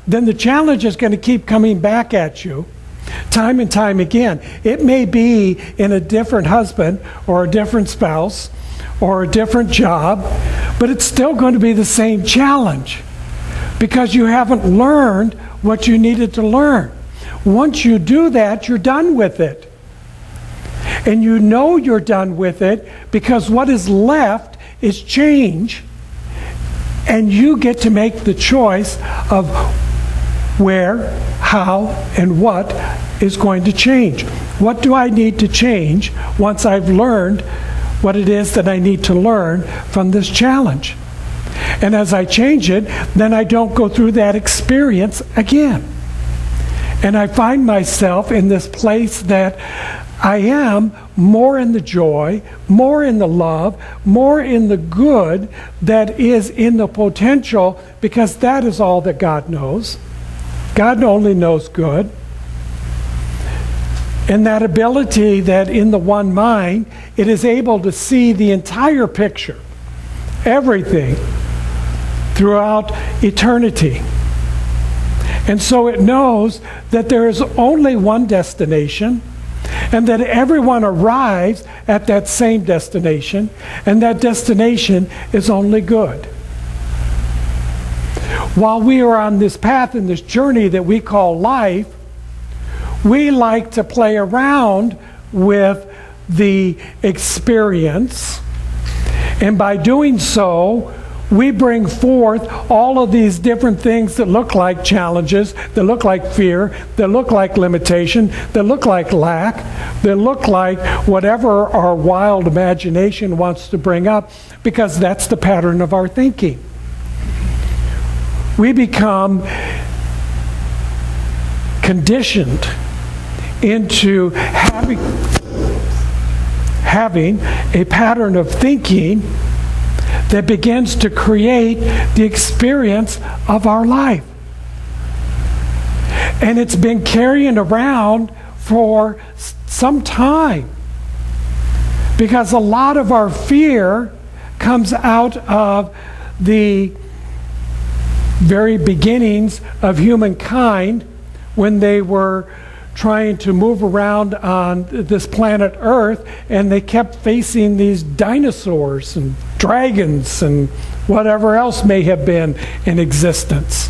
then the challenge is going to keep coming back at you time and time again. It may be in a different husband or a different spouse or a different job, but it's still going to be the same challenge because you haven't learned what you needed to learn. Once you do that, you're done with it. And you know you're done with it because what is left is change, and you get to make the choice of where, how, and what is going to change. What do I need to change once I've learned what it is that I need to learn from this challenge? And as I change it, then I don't go through that experience again. And I find myself in this place that I am more in the joy, more in the love, more in the good that is in the potential, because that is all that God knows. God only knows good. And that ability that in the one mind, it is able to see the entire picture, everything, throughout eternity. And so it knows that there is only one destination, and that everyone arrives at that same destination, and that destination is only good. While we are on this path and this journey that we call life, we like to play around with the experience, and by doing so, we bring forth all of these different things that look like challenges, that look like fear, that look like limitation, that look like lack, that look like whatever our wild imagination wants to bring up, because that's the pattern of our thinking. We become conditioned into having a pattern of thinking that begins to create the experience of our life. And it's been carrying around for some time, because a lot of our fear comes out of the very beginnings of humankind when they were trying to move around on this planet Earth, and they kept facing these dinosaurs and dragons and whatever else may have been in existence.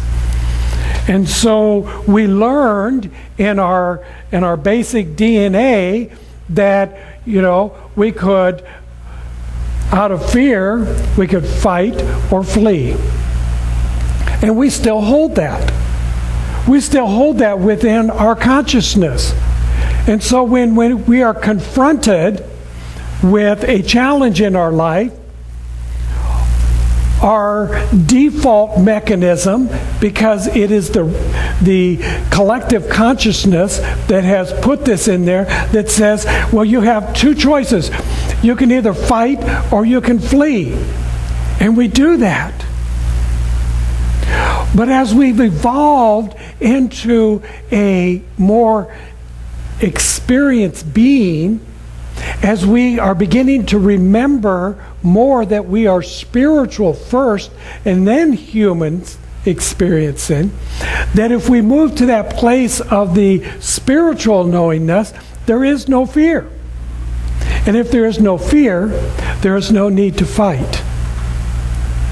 And so we learned in our basic DNA that, we could, out of fear, we could fight or flee. And we still hold that. We still hold that within our consciousness. And so when we are confronted with a challenge in our life, our default mechanism, because it is the collective consciousness that has put this in there, that says, well, you have two choices. You can either fight or you can flee. And we do that. But as we've evolved into a more experienced being, as we are beginning to remember more that we are spiritual first and then humans experiencing, that if we move to that place of the spiritual knowingness, there is no fear. And if there is no fear, there is no need to fight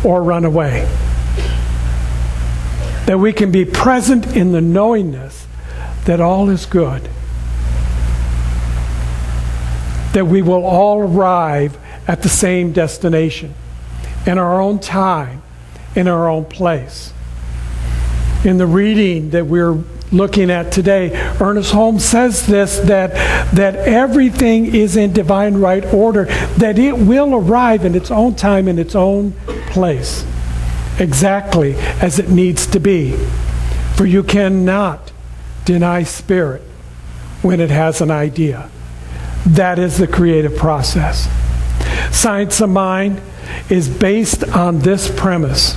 or run away. That we can be present in the knowingness that all is good. That we will all arrive at the same destination in our own time, in our own place. In the reading that we're looking at today, Ernest Holmes says this, that everything is in divine right order, that it will arrive in its own time, in its own place, exactly as it needs to be. For you cannot deny spirit when it has an idea. That is the creative process. Science of Mind is based on this premise,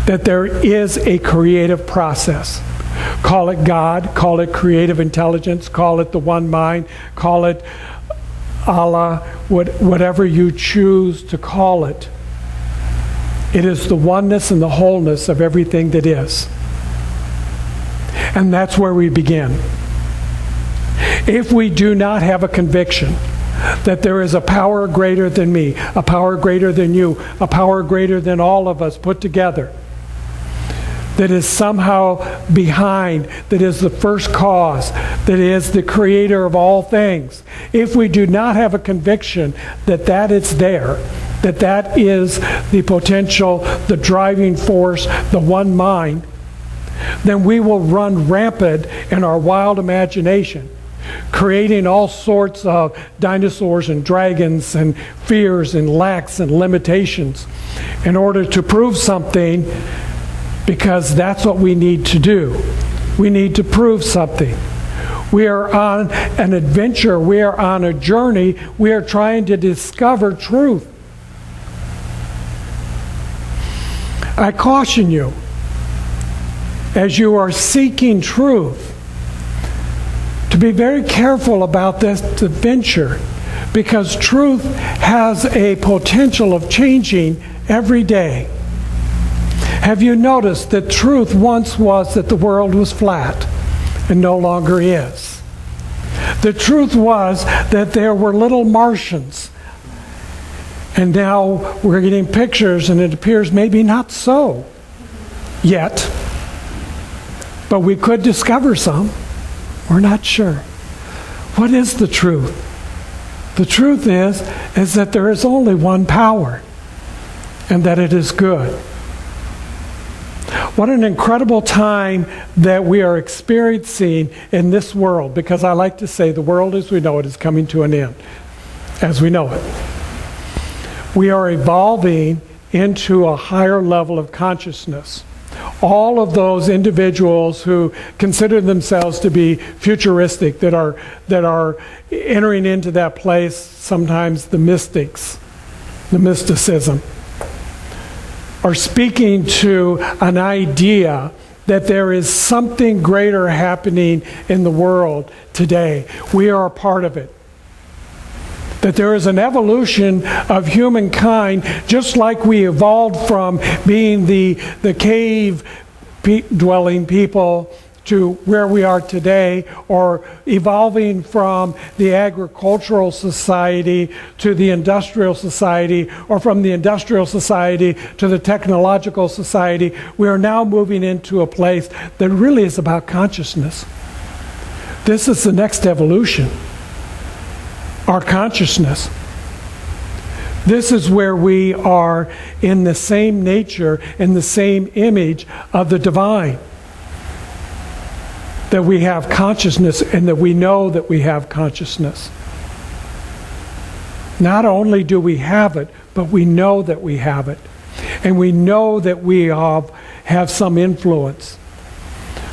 that there is a creative process. Call it God, call it creative intelligence, call it the one mind, call it Allah, whatever you choose to call it. It is the oneness and the wholeness of everything that is. And that's where we begin. If we do not have a conviction that there is a power greater than me, a power greater than you, a power greater than all of us put together, that is somehow behind, that is the first cause, that is the creator of all things. If we do not have a conviction that that is there, that that is the potential, the driving force, the one mind, then we will run rampant in our wild imagination, creating all sorts of dinosaurs and dragons and fears and lacks and limitations in order to prove something, because that's what we need to do. We need to prove something. We are on an adventure. We are on a journey. We are trying to discover truth. I caution you, as you are seeking truth, to be very careful about this adventure, because truth has a potential of changing every day. Have you noticed that truth once was that the world was flat and no longer is? The truth was that there were little Martians, and now we're getting pictures and it appears maybe not so yet, but we could discover some. We're not sure. What is the truth? The truth is that there is only one power, and that it is good. What an incredible time that we are experiencing in this world, because I like to say the world as we know it is coming to an end, as we know it. We are evolving into a higher level of consciousness. All of those individuals who consider themselves to be futuristic, that are entering into that place, sometimes the mystics, the mysticism, are speaking to an idea that there is something greater happening in the world today. We are a part of it. That there is an evolution of humankind, just like we evolved from being the cave-dwelling people to where we are today, or evolving from the agricultural society to the industrial society, or from the industrial society to the technological society. We are now moving into a place that really is about consciousness. This is the next evolution. Our consciousness. This is where we are in the same nature, in the same image of the divine. That we have consciousness, and that we know that we have consciousness. Not only do we have it, but we know that we have it. And we know that we have some influence.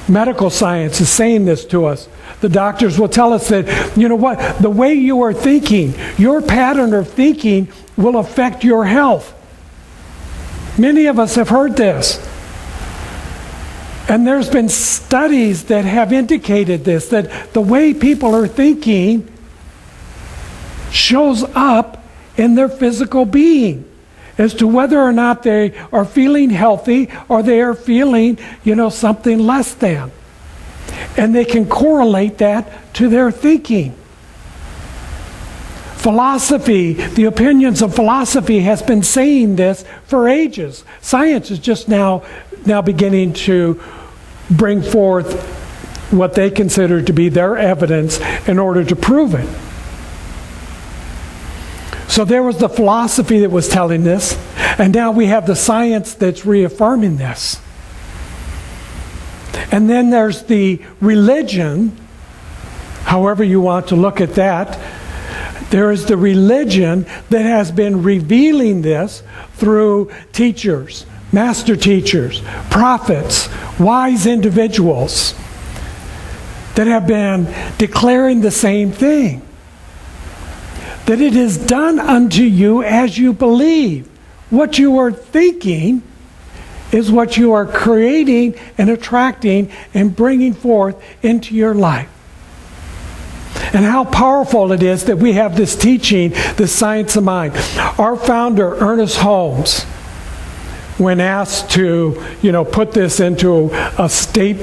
Medical science is saying this to us. The doctors will tell us that, you know what, the way you are thinking, your pattern of thinking will affect your health. Many of us have heard this. And there's been studies that have indicated this, that the way people are thinking shows up in their physical being as to whether or not they are feeling healthy or they are feeling, something less than. And they can correlate that to their thinking. Philosophy, the opinions of philosophy has been saying this for ages. Science is just now beginning to bring forth what they consider to be their evidence in order to prove it. So there was the philosophy that was telling this, and now we have the science that's reaffirming this. And then there's the religion, however you want to look at that. There is the religion that has been revealing this through teachers, master teachers, prophets, wise individuals that have been declaring the same thing. That it is done unto you as you believe. What you are thinking is what you are creating and attracting and bringing forth into your life. And how powerful it is that we have this teaching, the science of mind. Our founder, Ernest Holmes, when asked to, put this into a statement,